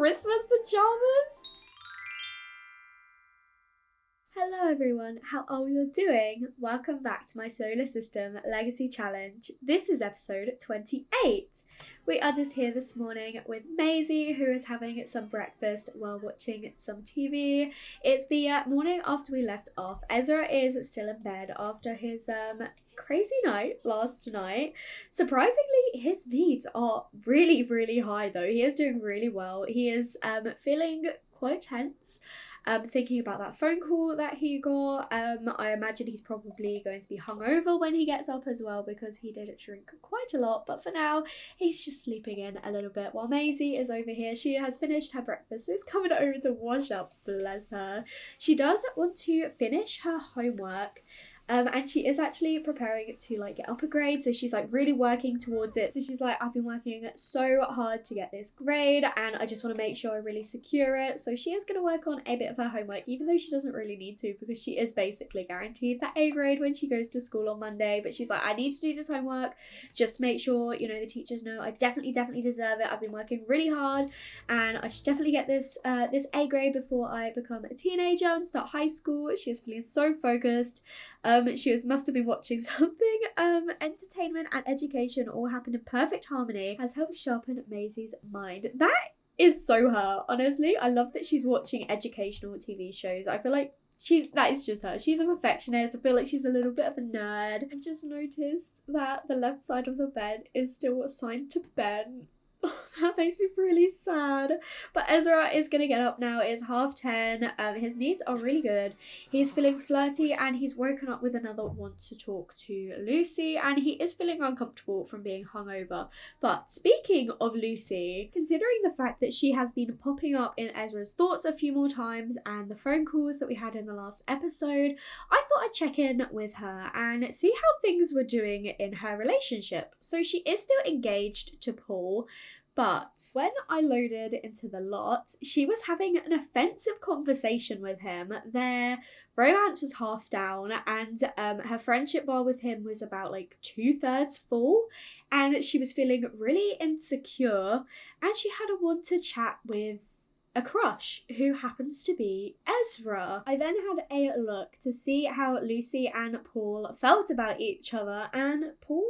Christmas pajamas? Hello everyone, how are you doing? Welcome back to my Solar System Legacy Challenge. This is episode 28. We are just here this morning with Maisie, who is having some breakfast while watching some TV. It's the morning after we left off. Ezra is still in bed after his crazy night last night. Surprisingly, his needs are really, really high though. He is doing really well. He is feeling quite tense. Thinking about that phone call that he got. I imagine he's probably going to be hungover when he gets up as well because he did drink quite a lot. But for now, he's just sleeping in a little bit while Maisie is over here. She has finished her breakfast, so is coming over to wash up, bless her. She does want to finish her homework. And she is actually preparing to get up a grade, so she's really working towards it. So she's like, I've been working so hard to get this grade and I just want to make sure I really secure it. So she is going to work on a bit of her homework, even though she doesn't really need to, because she is basically guaranteed that A grade when she goes to school on Monday. But she's like, I need to do this homework just to make sure, the teachers know I definitely deserve it. I've been working really hard and I should definitely get this A grade before I become a teenager and start high school. She is feeling so focused. She must have been watching something. Entertainment and education all happened in perfect harmony, has helped sharpen Maisie's mind. That is so her, honestly. I love that she's watching educational TV shows. I feel like that is just her. She's a perfectionist. I feel like she's a little bit of a nerd. I've just noticed that the left side of the bed is still assigned to Ben. That makes me really sad. But Ezra is gonna get up now. It's 10:30. His needs are really good. He's feeling flirty and he's woken up with another want to talk to Lucy, and he is feeling uncomfortable from being hungover. But speaking of Lucy, considering the fact that she has been popping up in Ezra's thoughts a few more times and the phone calls that we had in the last episode, I thought I'd check in with her and see how things were doing in her relationship. So she is still engaged to Paul, but when I loaded into the lot, she was having an offensive conversation with him. Their romance was half down and her friendship bar with him was about 2/3 full, and she was feeling really insecure and she had a want to chat with a crush who happens to be Ezra. I then had a look to see how Lucy and Paul felt about each other, and Paul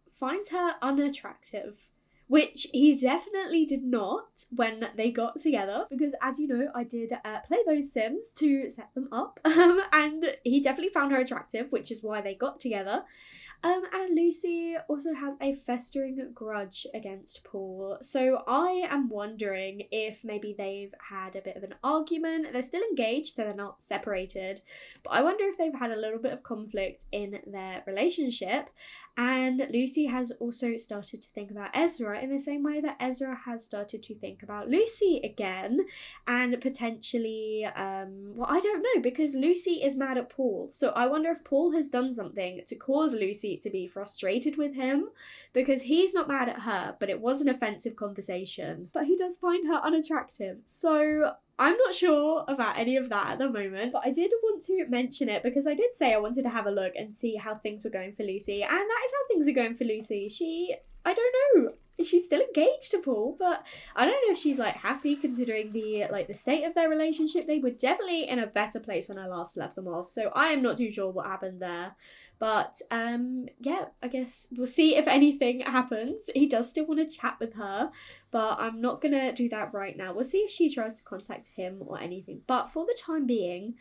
finds her unattractive, which he definitely did not when they got together, because as you know, I did play those Sims to set them up, and he definitely found her attractive, which is why they got together. And Lucy also has a festering grudge against Paul. So I am wondering if maybe they've had a bit of an argument. They're still engaged, so they're not separated. But I wonder if they've had a little bit of conflict in their relationship. And Lucy has also started to think about Ezra in the same way that Ezra has started to think about Lucy again. And potentially, I don't know, because Lucy is mad at Paul. So I wonder if Paul has done something to cause Lucy to be frustrated with him, because he's not mad at her, but it was an offensive conversation. But he does find her unattractive. So I'm not sure about any of that at the moment, but I did want to mention it because I did say I wanted to have a look and see how things were going for Lucy, and that is how things are going for Lucy. I don't know. She's still engaged to Paul, but I don't know if she's happy considering the state of their relationship. They were definitely in a better place when I last left them off, so I am not too sure what happened there. But yeah, I guess we'll see if anything happens. He does still want to chat with her, but I'm not gonna do that right now. We'll see if she tries to contact him or anything. But for the time being,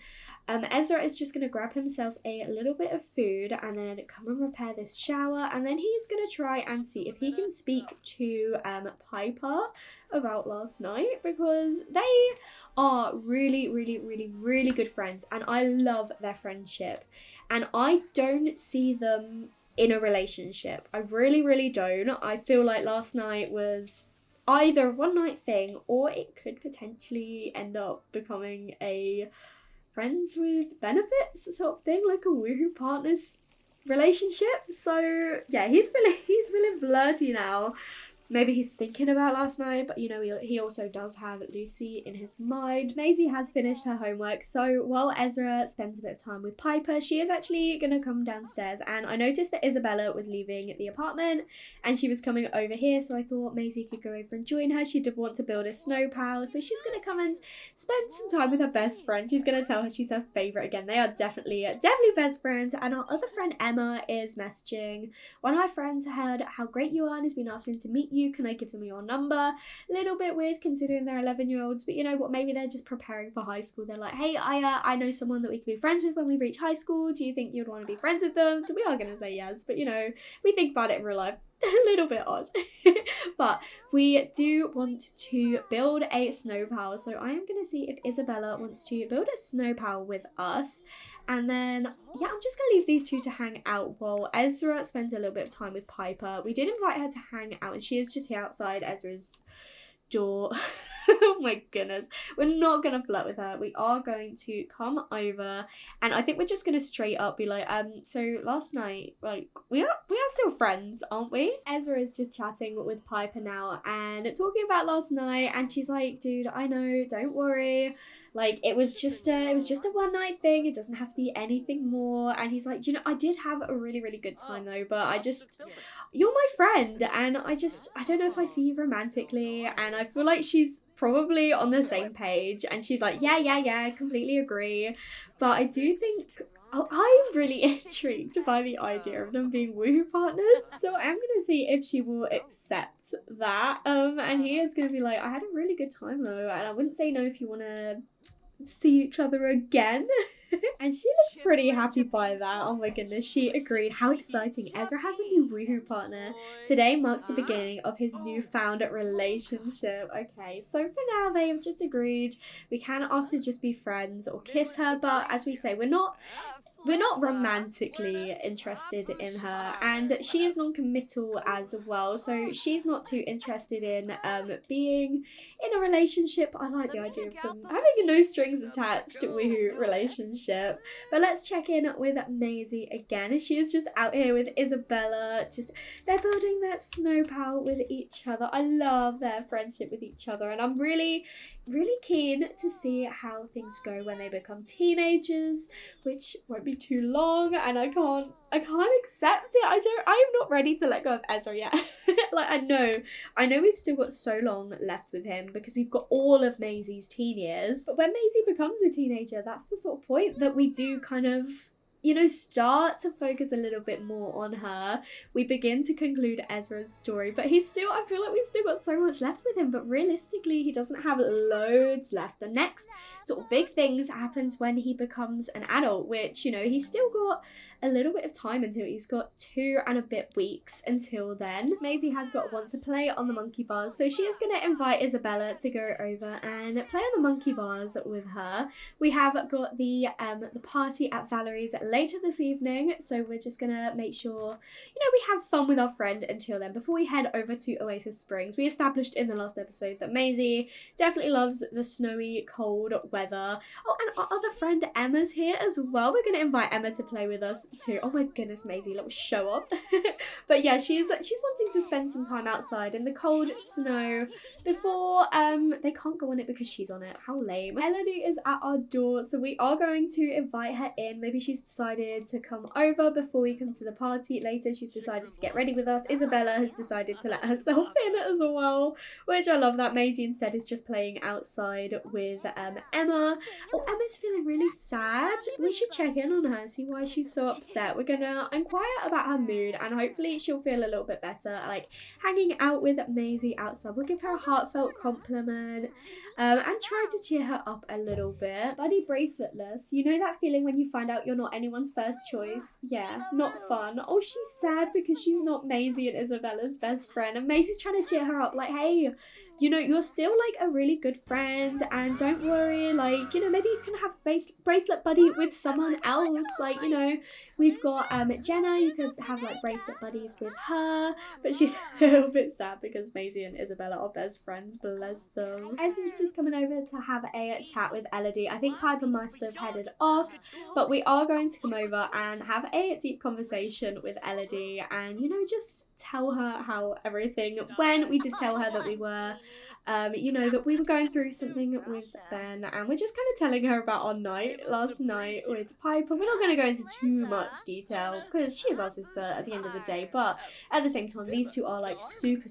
Ezra is just gonna grab himself a little bit of food and then come and repair this shower, and then he's gonna try and see if he can speak to Piper about last night, because they are really, really, really, really good friends and I love their friendship, and I don't see them in a relationship. I really, really don't. I feel like last night was either a one night thing or it could potentially end up becoming a friends with benefits sort of thing, like a woohoo partners relationship. So yeah, he's feeling flirty now. maybe he's thinking about last night, but you know, he also does have Lucy in his mind. Maisie has finished her homework, so while Ezra spends a bit of time with Piper, she is actually gonna come downstairs, and I noticed that Isabella was leaving the apartment and she was coming over here, so I thought Maisie could go over and join her. She did want to build a snow pal, so she's gonna come and spend some time with her best friend. She's gonna tell her she's her favourite again. They are definitely best friends. And our other friend Emma is messaging one of my friends, heard how great you are and has been asking to meet you. Can I give them your number? A little bit weird considering they're 11-year-olds, but you know what, maybe they're just preparing for high school. They're like, hey, I know someone that we can be friends with when we reach high school. Do you think you'd want to be friends with them? So we are gonna say yes, but you know, we think about it in real life, a little bit odd. But we do want to build a snow pal, so I am gonna see if Isabella wants to build a snow pal with us. And then, yeah, I'm just going to leave these two to hang out while Ezra spends a little bit of time with Piper. We did invite her to hang out, and she is just here outside Ezra's door. Oh my goodness. We're not going to flirt with her. We are going to come over, and I think we're just going to straight up be like, so last night, like, we are still friends, aren't we? Ezra is just chatting with Piper now and talking about last night, and she's like, dude, I know, don't worry. Like, it was just a one night thing. It doesn't have to be anything more. And he's like, you know, I did have a really, really good time though, but you're my friend, and I don't know if I see you romantically. And I feel like she's probably on the same page, and she's like, yeah, completely agree. But I do think, I'm really intrigued by the idea of them being woohoo partners. So I'm gonna see if she will accept that. And he is gonna be like, I had a really good time though, and I wouldn't say no if you wanna see each other again. And she looks pretty happy by that. Oh my goodness, she agreed. How exciting. Ezra has a new woohoo partner. Today marks the beginning of his newfound relationship. Okay, so for now they have just agreed. We can ask to just be friends or kiss her, but as we say, we're not romantically interested in her, and she is non-committal as well, so she's not too interested in being in a relationship. I like the idea of them having a no strings attached woohoo relationship. But let's check in with Maisie again. She is just out here with Isabella, they're building that snow pal with each other. I love their friendship with each other, and I'm really keen to see how things go when they become teenagers, which won't be too long, and I can't accept it. I am not ready to let go of Ezra yet. Like, I know we've still got so long left with him because we've got all of Maisie's teen years, but when Maisie becomes a teenager, that's the sort of point that we do kind of, you know, start to focus a little bit more on her. We begin to conclude Ezra's story, but I feel like we've still got so much left with him, but realistically he doesn't have loads left. The next sort of big things happens when he becomes an adult, which, you know, he's still got a little bit of time until he's got 2 and a bit weeks until then. Maisie has got one to play on the monkey bars, so she is going to invite Isabella to go over and play on the monkey bars with her. We have got the party at Valerie's later this evening, so we're just going to make sure, you know, we have fun with our friend until then before we head over to Oasis Springs. We established in the last episode that Maisie definitely loves the snowy, cold weather. Oh, and our other friend Emma's here as well. We're going to invite Emma to play with us too. Oh my goodness, Maisie, little show off. But yeah, she's wanting to spend some time outside in the cold snow before they can't go on it because she's on it. How lame. Elodie is at our door, so we are going to invite her in. Maybe she's decided to come over before we come to the party later. She's decided to get ready with us. Isabella has decided to let herself in as well, which I love that. Maisie instead is just playing outside with Emma. Oh, Emma's feeling really sad. We should check in on her, see why she's so upset. We're gonna inquire about her mood, and hopefully she'll feel a little bit better, like hanging out with Maisie outside. We'll give her a heartfelt compliment and try to cheer her up a little bit. Buddy braceletless, you know that feeling when you find out you're not anyone's first choice? Yeah, not fun. Oh, she's sad because she's not Maisie and Isabella's best friend, and Maisie's trying to cheer her up like, hey, you know, you're still like a really good friend, and don't worry, like, you know, maybe you can have bracelet buddy with someone else. Like, you know, we've got Jenna, you could have like bracelet buddies with her. But she's a little bit sad because Maisie and Isabella are best friends, bless them. Ezra's just coming over to have a chat with Elodie. I think Piper must have headed off, but we are going to come over and have a deep conversation with Elodie and, you know, just tell her how everything went. We did tell her that we were you know, that we were going through something with Ben, and we're just kind of telling her about our night last night with Piper. We're not going to go into too much detail because she is our sister at the end of the day, but at the same time, these two are like super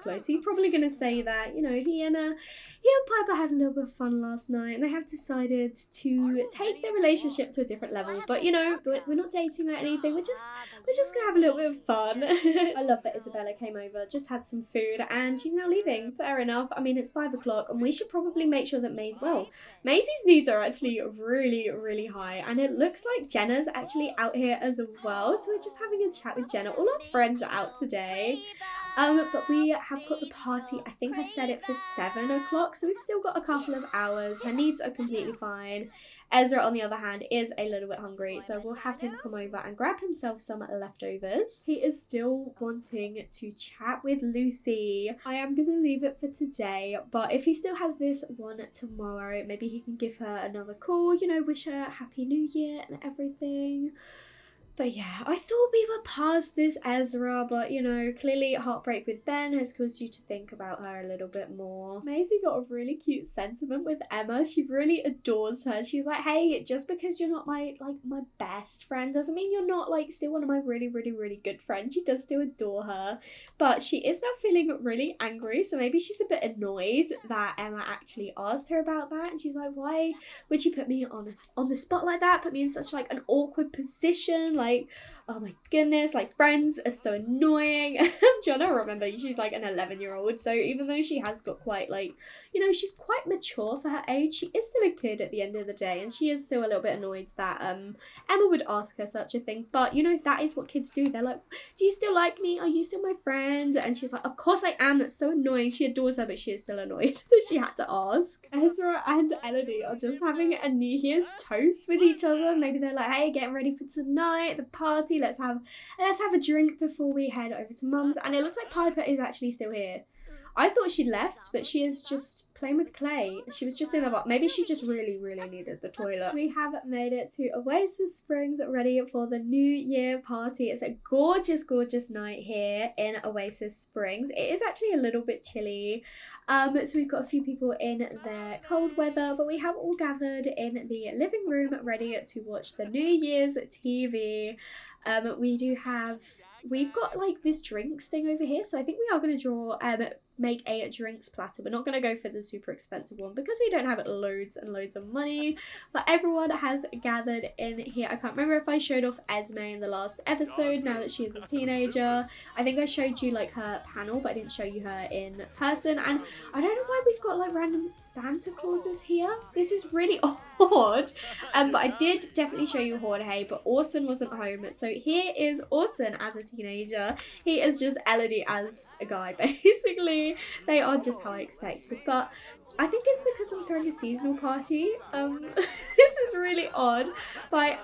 close. He's probably going to say that, you know, he and Piper had a little bit of fun last night, and they have decided to take their relationship to a different level. But, you know, we're not dating or anything. We're just gonna have a little bit of fun. I love that Isabella came over, just had some food, and she's now leaving. Fair enough. I mean, it's 5 o'clock, and we should probably make sure that Maisie's needs are actually really high, and it looks like Jenna's actually out here as well. So we're just having a chat with Jenna. All our friends are out today. But we have got the party, I think I said it for 7 o'clock, so we've still got a couple of hours. Her needs are completely fine. Ezra, on the other hand, is a little bit hungry, so we'll have him come over and grab himself some leftovers. He is still wanting to chat with Lucy. I am going to leave it for today, but if he still has this one tomorrow, maybe he can give her another call, you know, wish her a Happy New Year and everything. But yeah, I thought we were past this Ezra, but you know, clearly heartbreak with Ben has caused you to think about her a little bit more. Maisie got a really cute sentiment with Emma. She really adores her. She's like, hey, just because you're not my best friend doesn't mean you're not like still one of my really good friends. She does still adore her. But she is now feeling really angry, so maybe she's a bit annoyed that Emma actually asked her about that. And she's like, why would you put me on the spot like that? Put me in such like an awkward position, like, oh my goodness, like friends are so annoying. I'm trying to remember, she's like an 11-year-old, so even though she has got quite like, you know, she's quite mature for her age, she is still a kid at the end of the day, and she is still a little bit annoyed that Emma would ask her such a thing. But you know, that is what kids do. They're like, do you still like me? Are you still my friend? And she's like, of course I am. That's so annoying. She adores her, but she is still annoyed that she had to ask. Ezra and Elodie are just having a New Year's toast with each other. Maybe they're like, hey, getting ready for tonight, the party, let's have a drink before we head over to Mum's. And it looks like Piper is actually still here. I thought she'd left, but she is just playing with clay. She was just in the box. Maybe she just really needed the toilet. We have made it to Oasis Springs, ready for the New Year party. It's a gorgeous night here in Oasis Springs. It is actually a little bit chilly. So we've got a few people in their cold weather, but we have all gathered in the living room ready to watch the New Year's TV. We've got like this drinks thing over here, so I think we are going to make a drinks platter. We're not going to go for the super expensive one because we don't have loads and loads of money, but everyone has gathered in here. I can't remember if I showed off Esme in the last episode now that she is a teenager. I think I showed you like her panel, but I didn't show you her in person, and I don't know why we've got like random Santa Clauses here. This is really odd, but I did definitely show you Jorge, but Orson wasn't home, so here is Orson as a teenager. He is just Elodie as a guy, basically. They are just how I expected, but I think it's because I'm throwing a seasonal party. This is really odd, but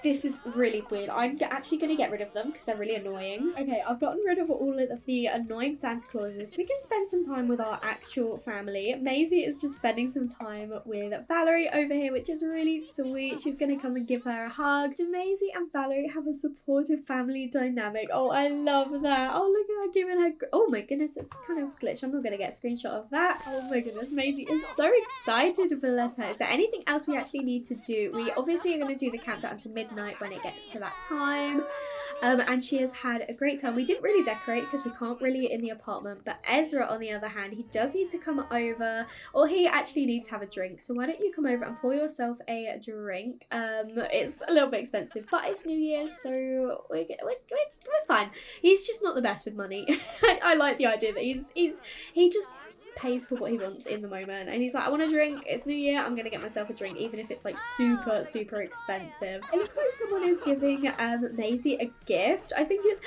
this is really weird. I'm actually going to get rid of them because they're really annoying. Okay, I've gotten rid of all of the annoying Santa Clauses so we can spend some time with our actual family. Maisie is just spending some time with Valerie over here, which is really sweet. She's going to come and give her a hug. Do Maisie and Valerie have a supportive family dynamic? Oh, I love that. Oh, look at her giving her... Oh my goodness, it's kind of glitched. I'm not going to get a screenshot of that. Oh my goodness, Maisie is so excited, bless her. Is there anything else we actually need to do? We obviously are going to do the countdown to midnight when it gets to that time, and she has had a great time. We didn't really decorate because we can't really in the apartment, but Ezra on the other hand, he does need to come over, or he actually needs to have a drink, so why don't you come over and pour yourself a drink. It's a little bit expensive, but it's New Year's, so we're fine. He's just not the best with money. I like the idea that he just pays for what he wants in the moment, and he's like, I want a drink, it's New Year, I'm gonna get myself a drink, even if it's like super expensive. It looks like someone is giving Maisie a gift. I think it's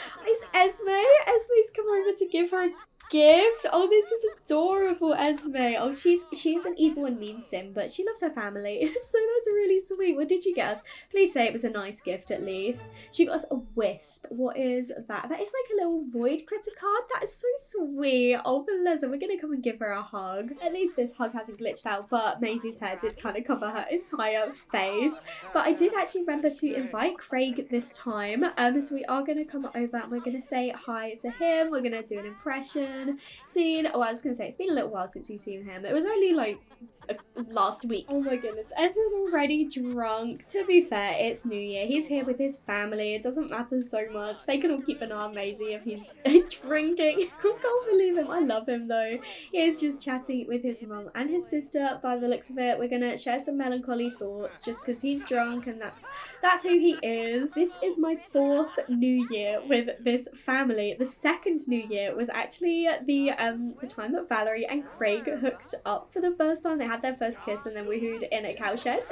Esme. Esme's come over to give her gift. Oh, this is adorable, Esme. Oh, she is an evil and mean sim, but she loves her family. So that's really sweet. What did you get us? Please say it was a nice gift at least. She got us a wisp. What is that? That is like a little void critter card. That is so sweet. Oh, Melissa, we're gonna come and give her a hug. At least this hug hasn't glitched out, but Maisie's hair did kind of cover her entire face. But I did actually remember to invite Craig this time. So we are gonna come over and we're gonna say hi to him. We're gonna do an impression. It's been a little while since we've seen him. It was only like last week. Oh my goodness, Ezra's already drunk. To be fair, it's New Year. He's here with his family. It doesn't matter so much. They can all keep an eye on Maisie if he's drinking. I can't believe him. I love him though. He is just chatting with his mum and his sister. By the looks of it, we're gonna share some melancholy thoughts just because he's drunk and that's who he is. This is my 4th New Year with this family. The 2nd New Year was actually the time that Valerie and Craig hooked up for the first time. They had their first kiss and then we hooed in a cowshed.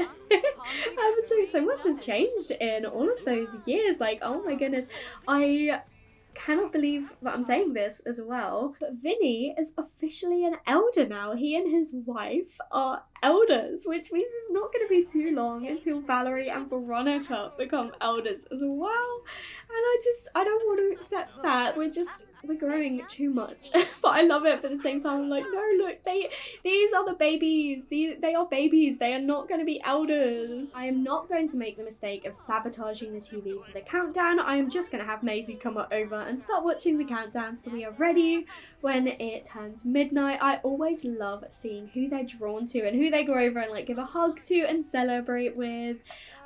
So much has changed in all of those years. Like, oh my goodness, I cannot believe that I'm saying this as well, but Vinny is officially an elder now. He and his wife are elders, which means it's not going to be too long until Valerie and Veronica become elders as well. And I don't want to accept that. We're growing too much. But I love it, but at the same time I'm like, no, look, these are the babies. They are babies. They are not going to be elders. I am not going to make the mistake of sabotaging the TV for the countdown. I am just going to have Maisie come over and start watching the countdown so we are ready when it turns midnight. I always love seeing who they're drawn to and who they go over and like give a hug to and celebrate with.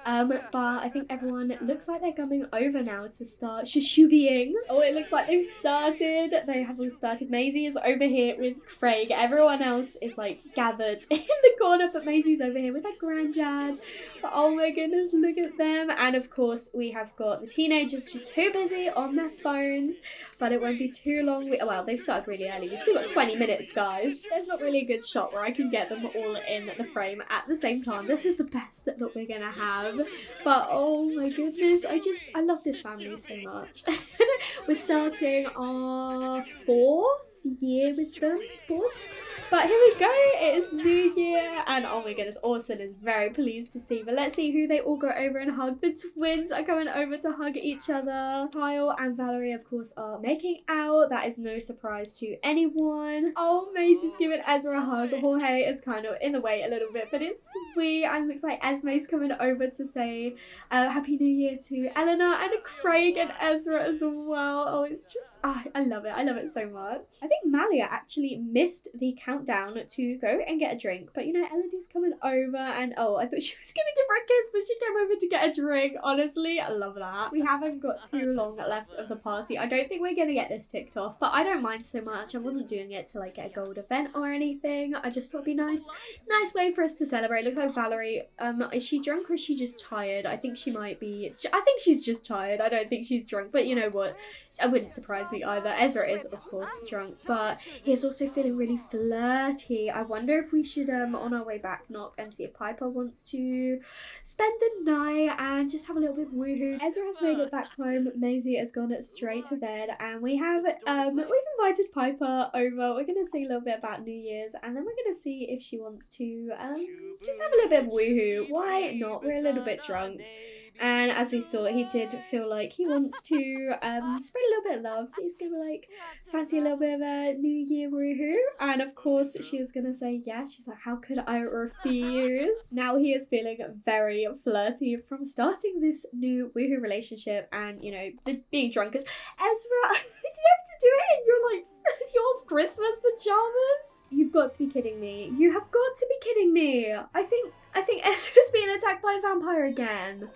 But I think everyone looks like they're coming over now to start shushubiing. Oh, it looks like they've started. They have all started. Maisie is over here with Craig. Everyone else is like gathered in the corner, but Maisie's over here with her granddad. But oh my goodness, look at them. And of course, we have got the teenagers just too busy on their phones, but it won't be too long. Well, they've started really early. We've still got 20 minutes, guys. There's not really a good shot where I can get them all in the frame at the same time. This is the best that we're gonna have. But oh my goodness, I love this family so much. We're starting our 4th year with them. 4th? But here we go, it is New Year, and oh my goodness, Orson is very pleased to see. But let's see who they all go over and hug. The twins are coming over to hug each other. Kyle and Valerie, of course, are making out. That is no surprise to anyone. Oh, Maisie's giving Ezra a hug. Jorge is kind of in the way a little bit, but it's sweet. And it looks like Esme's coming over to say Happy New Year to Eleanor and Craig and Ezra as well. Oh, it's just, I love it. I love it so much. I think Malia actually missed the countdown to go and get a drink, but you know, Elodie's coming over and oh, I thought she was gonna give her a kiss, but she came over to get a drink. Honestly, I love that. We haven't got too long left of the party. I don't think we're gonna get this ticked off, but I don't mind so much. I wasn't doing it to like get a gold event or anything. I just thought it'd be nice way for us to celebrate. Looks like Valerie, is she drunk or is she just tired? I think she might be. I think she's just tired. I don't think she's drunk, but you know what? It wouldn't surprise me either. Ezra is of course drunk, but he's also feeling really flirty. I wonder if we should on our way back knock and see if Piper wants to spend the night and just have a little bit of woohoo. Ezra has made it back home. Maisie has gone straight to bed, and we have we've invited Piper over. We're gonna sing a little bit about New Year's, and then we're gonna see if she wants to just have a little bit of woohoo. Why not? We're a little bit drunk. And as we saw, he did feel like he wants to spread a little bit of love. So he's going to like fancy a little bit of a New Year woohoo. And of course, she was going to say yes. She's like, how could I refuse? Now he is feeling very flirty from starting this new woohoo relationship and, you know, being drunk. Ezra, did you have to do it in your Christmas pajamas? You've got to be kidding me. You have got to be kidding me. I think Ezra's being attacked by a vampire again.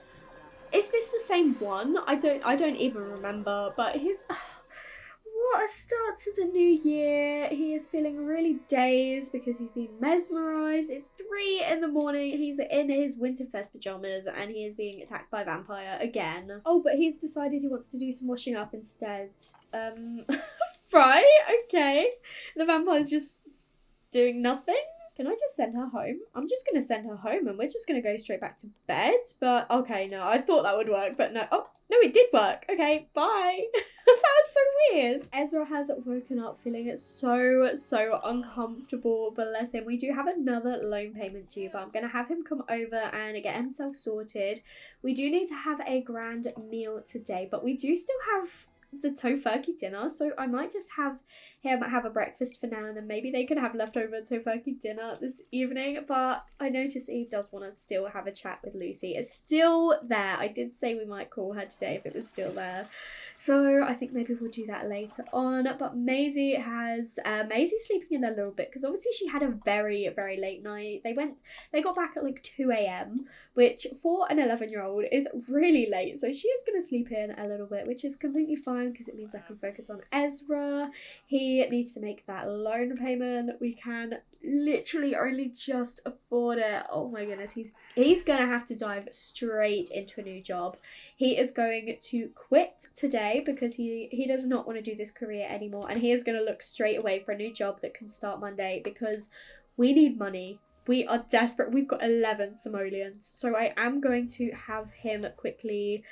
Is this the same one? I don't even remember, but what a start to the new year. He is feeling really dazed because he's been mesmerised. It's 3 a.m. He's in his Winterfest pyjamas and he is being attacked by a vampire again. Oh, but he's decided he wants to do some washing up instead. Right, okay. The vampire's just doing nothing. Can I just send her home? I'm just going to send her home and we're just going to go straight back to bed. But okay, no, I thought that would work, but no. Oh, no, it did work. Okay, bye. That was so weird. Ezra has woken up feeling so uncomfortable. Bless him. We do have another loan payment due, but I'm going to have him come over and get himself sorted. We do need to have a grand meal today, but we do still have the tofurkey dinner, so I might just have him have a breakfast for now, and then maybe they could have leftover tofurkey dinner this evening. But I noticed Eve does want to still have a chat with Lucy. It's still there. I did say we might call her today if it was still there, so I think maybe we'll do that later on. But Maisie's sleeping in a little bit because obviously she had a very late night. They got back at like 2 a.m, which for an 11-year-old is really late, so she is going to sleep in a little bit, which is completely fine because it means I can focus on Ezra. He needs to make that loan payment. We can literally only just afford it. Oh my goodness, he's gonna have to dive straight into a new job. He is going to quit today because he does not want to do this career anymore, and he is going to look straight away for a new job that can start Monday because we need money. We are desperate. We've got 11 simoleons, so I am going to have him quickly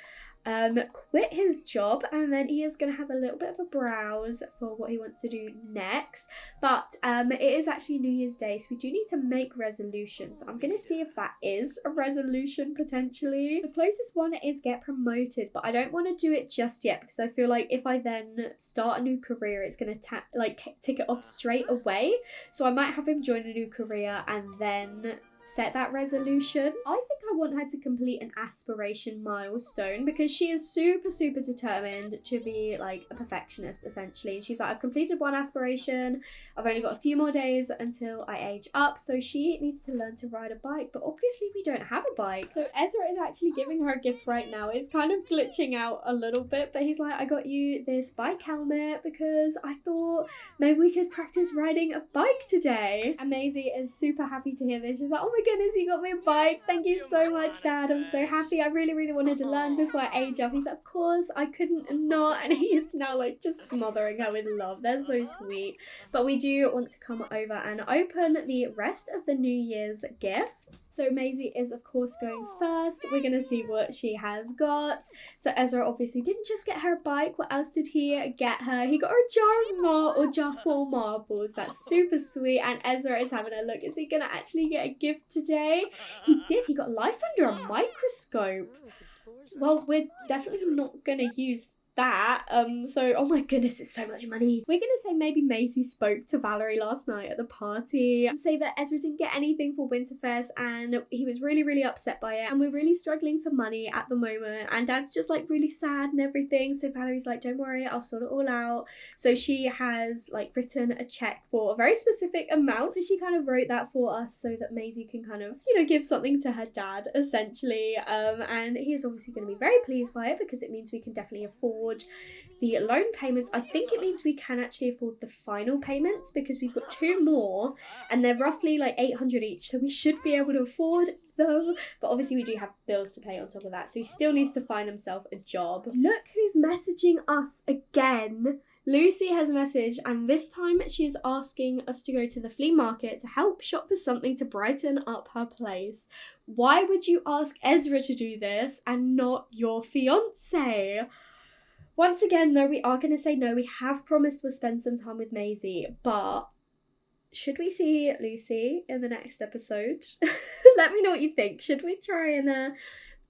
quit his job, and then he is going to have a little bit of a browse for what he wants to do next. But it is actually New Year's Day, so we do need to make resolutions. So I'm going to see if that is a resolution potentially. The closest one is get promoted, but I don't want to do it just yet because I feel like if I then start a new career, it's going to tick it off straight away. So I might have him join a new career and then set that resolution. I think I want her to complete an aspiration milestone because she is super determined to be like a perfectionist essentially. She's like, I've completed one aspiration, I've only got a few more days until I age up, so she needs to learn to ride a bike, but obviously we don't have a bike. So Ezra is actually giving her a gift right now. It's kind of glitching out a little bit, but he's like, I got you this bike helmet because I thought maybe we could practice riding a bike today. And Maisie is super happy to hear this. She's like, oh my goodness, you got me a bike. Thank you so much, Dad. I'm so happy. I really wanted to learn before I age up. He's like, of course, I couldn't not. And he is now like just smothering her with love. They're so sweet. But we do want to come over and open the rest of the New Year's gifts. So Maisie is of course going first. We're going to see what she has got. So Ezra obviously didn't just get her a bike. What else did he get her? He got her a jar full marbles. That's super sweet. And Ezra is having a look. Is he going to actually get a gift today? He did. He got life under a microscope. Well, we're definitely not going to use that. So, oh my goodness, it's so much money. We're gonna say maybe Maisie spoke to Valerie last night at the party and say that Ezra didn't get anything for Winterfest and he was really upset by it, and we're really struggling for money at the moment, and Dad's just like really sad and everything. So Valerie's like, don't worry, I'll sort it all out. So she has like written a check for a very specific amount, so she kind of wrote that for us so that Maisie can kind of, you know, give something to her dad essentially, and he is obviously going to be very pleased by it because it means we can definitely afford the loan payments. I think it means we can actually afford the final payments because we've got 2 more and they're roughly like 800 each, so we should be able to afford them. But obviously we do have bills to pay on top of that, so he still needs to find himself a job. Look who's messaging us again. Lucy has messaged, and this time she is asking us to go to the flea market to help shop for something to brighten up her place. Why would you ask Ezra to do this and not your fiance? Once again, though, we are going to say no. We have promised we'll spend some time with Maisie, but should we see Lucy in the next episode? Let me know what you think. Should we try and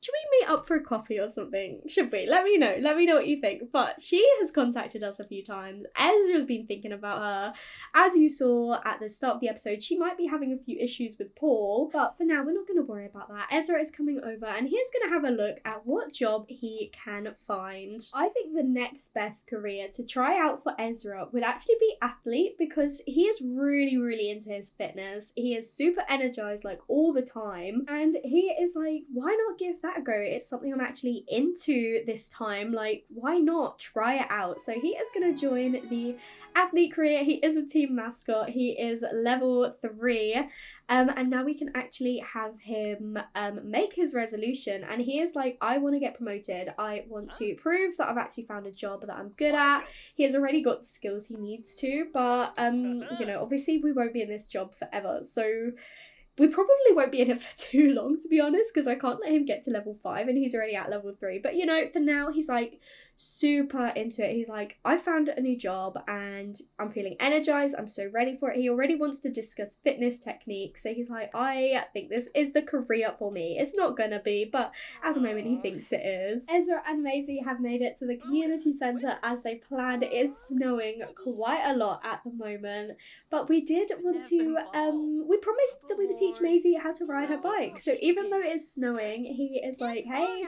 should we meet up for a coffee or something? Should we? Let me know. Let me know what you think. But she has contacted us a few times. Ezra's been thinking about her. As you saw at the start of the episode, she might be having a few issues with Paul. But for now, we're not going to worry about that. Ezra is coming over and he's going to have a look at what job he can find. I think the next best career to try out for Ezra would actually be athlete, because he is really into his fitness. He is super energized like all the time. And he is like, why not give that that ago, it's something I'm actually into this time. Like, why not try it out? So he is going to join the athlete career. He is a team mascot. He is level 3. And now we can actually have him make his resolution. And he is like, I want to get promoted. I want to prove that I've actually found a job that I'm good at. He has already got the skills he needs to. But, you know, obviously we won't be in this job forever. So we probably won't be in it for too long, to be honest, because I can't let him get to level 5 and he's already at level 3. But, you know, for now, he's like super into it. He's like, I found a new job and I'm feeling energized. I'm so ready for it. He already wants to discuss fitness techniques. So he's like, I think this is the career for me. It's not gonna be, but at the moment he thinks it is. Ezra and Maisie have made it to the community centre as they planned. It is snowing quite a lot at the moment, but we did want to, we promised that we would teach Maisie how to ride her bike. So even though it is snowing, he is like, hey,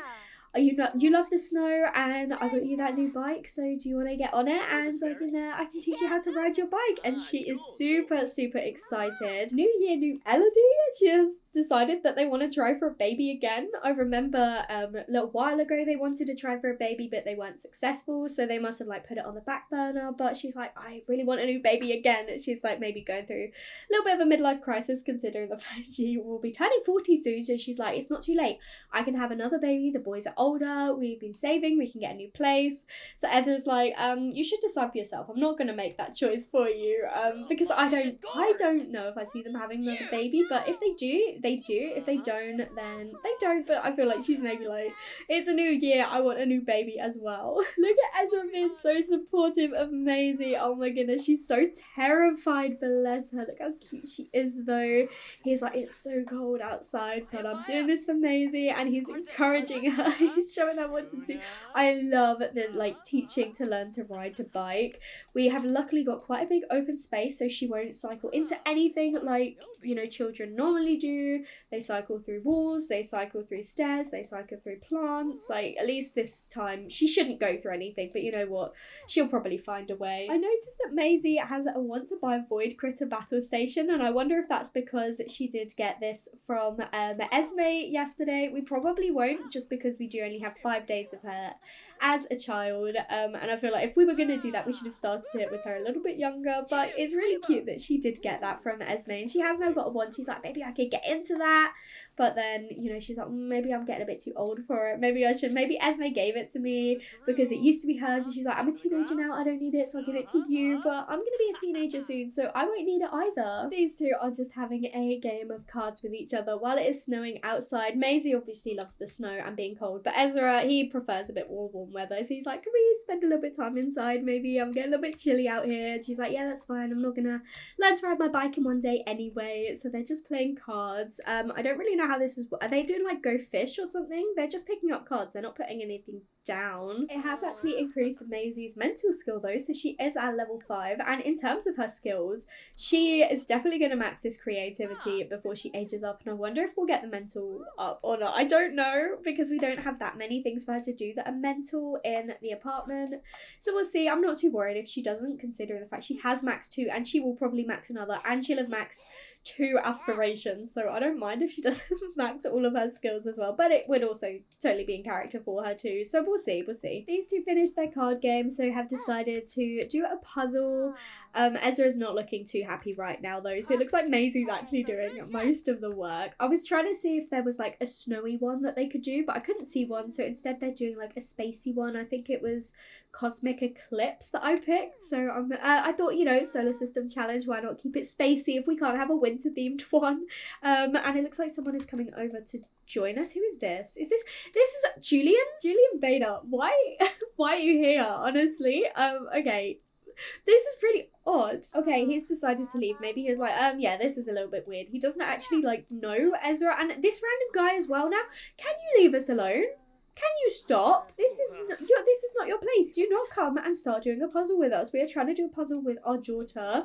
you love the snow and I got you that new bike, so do you want to get on it and I can teach you how to ride your bike? And she is super excited. New year, new Elodie. She has decided that they want to try for a baby again. I remember a little while ago they wanted to try for a baby but they weren't successful, so they must have like put it on the back burner. But she's like, I really want a new baby again. She's like maybe going through a little bit of a midlife crisis considering the fact she will be turning 40 soon. So she's like, it's not too late. I can have another baby. The boys are older. We've been saving. We can get a new place. So Ezra's like, you should decide for yourself. I'm not gonna make that choice for you. Because I don't know if I see them having another baby. But if they do, they do. If they don't, then they don't. But I feel like she's maybe like, it's a new year, I want a new baby as well. Look at Ezra being so supportive of Maisie. Oh my goodness, she's so terrified, bless her. Look how cute she is though. He's like, it's so cold outside, but I'm doing this for Maisie, and he's encouraging her. He's showing her what to do. I love the like teaching to learn to ride to bike. We have luckily got quite a big open space, so she won't cycle into anything like, you know, children normally do. They cycle through walls, they cycle through stairs, they cycle through plants. Like, at least this time she shouldn't go through anything, but you know what, she'll probably find a way. I noticed that Maisie has a want to buy Void Critter battle station, and I wonder if that's because she did get this from Esme yesterday. We probably won't, just because we do only have 5 days of her as a child, and I feel like if we were going to do that we should have started it with her a little bit younger. But it's really cute that she did get that from Esme, and she has now got a one. She's like, maybe I could get into that, but then, you know, she's like, maybe I'm getting a bit too old for it, maybe I should, maybe Esme gave it to me because it used to be hers, and she's like, I'm a teenager now, I don't need it, so I'll give it to you, but I'm gonna be a teenager soon, so I won't need it either. These two are just having a game of cards with each other while it is snowing outside. Maisie obviously loves the snow and being cold, but Ezra, he prefers a bit more warm weather, so he's like, can we spend a little bit of time inside? Maybe I'm getting a little bit chilly out here. And she's like, yeah, that's fine, I'm not gonna learn to ride my bike in one day anyway. So they're just playing cards. I don't really know how this is. Are they doing like go fish or something? They're just picking up cards, they're not putting anything down. It has actually increased Maisie's mental skill though, so she is at level 5, and in terms of her skills, she is definitely going to max this creativity before she ages up, and I wonder if we'll get the mental up or not. I don't know, because we don't have that many things for her to do that are mental in the apartment, so we'll see. I'm not too worried if she doesn't, considering the fact she has maxed 2, and she will probably max another, and she'll have maxed 2 aspirations, so I don't mind if she doesn't max all of her skills as well, but it would also totally be in character for her too, so we'll see. These two finished their card game, so have decided to do a puzzle. Ezra's not looking too happy right now though, so it looks like Maisie's actually doing most of the work. I was trying to see if there was like a snowy one that they could do, but I couldn't see one, so instead they're doing like a spacey one. I think it was Cosmic Eclipse that I picked, so I thought, you know, solar system challenge, why not keep it spacey if we can't have a winter themed one. And it looks like someone is coming over to join us. Who is this? This is Julian Bader. Why are you here, honestly? Okay, this is really odd. Okay, he's decided to leave. Maybe he was like, yeah, this is a little bit weird. He doesn't actually like know Ezra and this random guy as well now. Can you leave us alone? Can you stop? This is not your place. Do not come and start doing a puzzle with us. We are trying to do a puzzle with our daughter.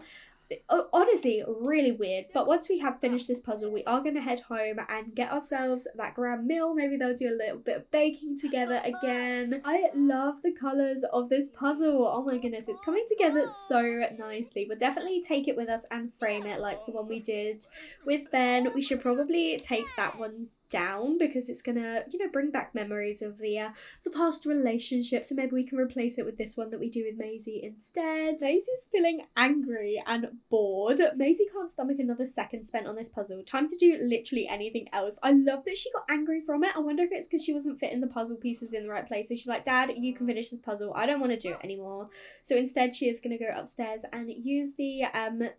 Honestly, really weird. But once we have finished this puzzle, we are going to head home and get ourselves that grand meal. Maybe they'll do a little bit of baking together again. I love the colours of this puzzle. Oh my goodness, it's coming together so nicely. We'll definitely take it with us and frame it like the one we did with Ben. We should probably take that one down because it's gonna, you know, bring back memories of the past relationship. So maybe we can replace it with this one that we do with Maisie instead. Maisie's feeling angry and bored. Maisie can't stomach another second spent on this puzzle. Time to do literally anything else. I love that she got angry from it. I wonder if it's because she wasn't fitting the puzzle pieces in the right place. So she's like, Dad, you can finish this puzzle. I don't want to do it anymore. So instead she is going to go upstairs and use the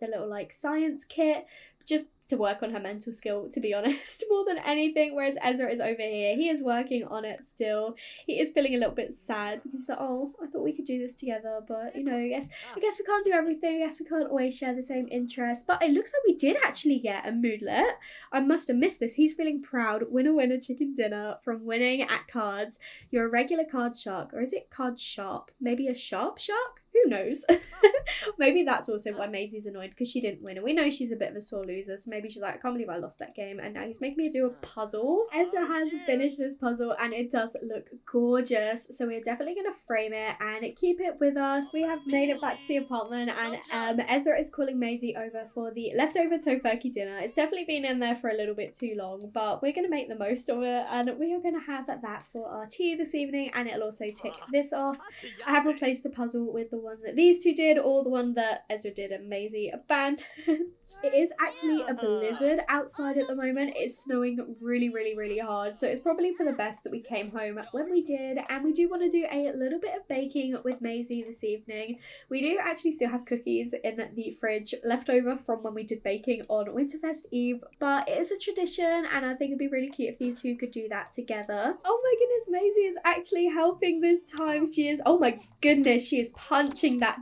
little like science kit just to work on her mental skill, to be honest, more than anything. Whereas Ezra is over here. He is working on it still. He is feeling a little bit sad because he's like, oh, I thought we could do this together, but you know, I guess we can't do everything. I guess we can't always share the same interests. But it looks like we did actually get a moodlet. I must have missed this. He's feeling proud. Winner, winner, chicken dinner from winning at cards. You're a regular card shark, or is it card sharp? Maybe a sharp shark? Who knows? Maybe that's also why Maisie's annoyed, because she didn't win. And we know she's a bit of a sore loser, so maybe she's like, I can't believe I lost that game, and now he's making me do a puzzle. Ezra has finished this puzzle, and it does look gorgeous, so we're definitely going to frame it and keep it with us. We have made it back to the apartment, and Ezra is calling Maisie over for the leftover tofurkey dinner. It's definitely been in there for a little bit too long, but we're going to make the most of it, and we are going to have that for our tea this evening, and it'll also tick this off. I have replaced the puzzle with the one that these two did, or the one that Ezra did and Maisie abandoned. It is actually a blizzard outside at the moment. It's snowing really, really, really hard, so it's probably for the best that we came home when we did, and we do want to do a little bit of baking with Maisie this evening. We do actually still have cookies in the fridge left over from when we did baking on Winterfest Eve, but it is a tradition, and I think it'd be really cute if these two could do that together. Oh my goodness, Maisie is actually helping this time. She is, oh my goodness, she is punching that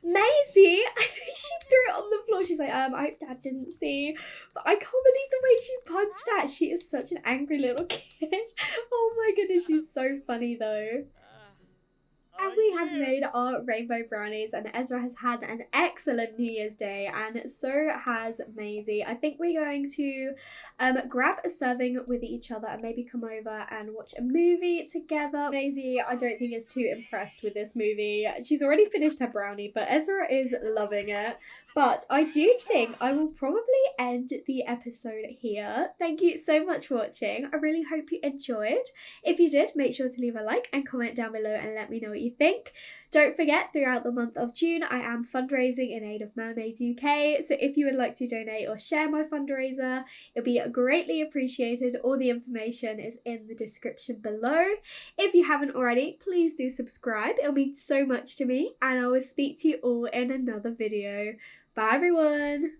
Maisie, I think she threw it on the floor. She's like, I hope Dad didn't see. But I can't believe the way she punched that. She is such an angry little kid. Oh my goodness, she's so funny though. And we have made our rainbow brownies, and Ezra has had an excellent New Year's Day, and so has Maisie. I think we're going to grab a serving with each other and maybe come over and watch a movie together. Maisie, I don't think is too impressed with this movie. She's already finished her brownie, but Ezra is loving it. But I do think I will probably end the episode here. Thank you so much for watching. I really hope you enjoyed. If you did, make sure to leave a like and comment down below and let me know what you think. Don't forget, throughout the month of June, I am fundraising in aid of Mermaids UK. So if you would like to donate or share my fundraiser, it'll be greatly appreciated. All the information is in the description below. If you haven't already, please do subscribe. It'll mean so much to me, and I will speak to you all in another video. Bye everyone!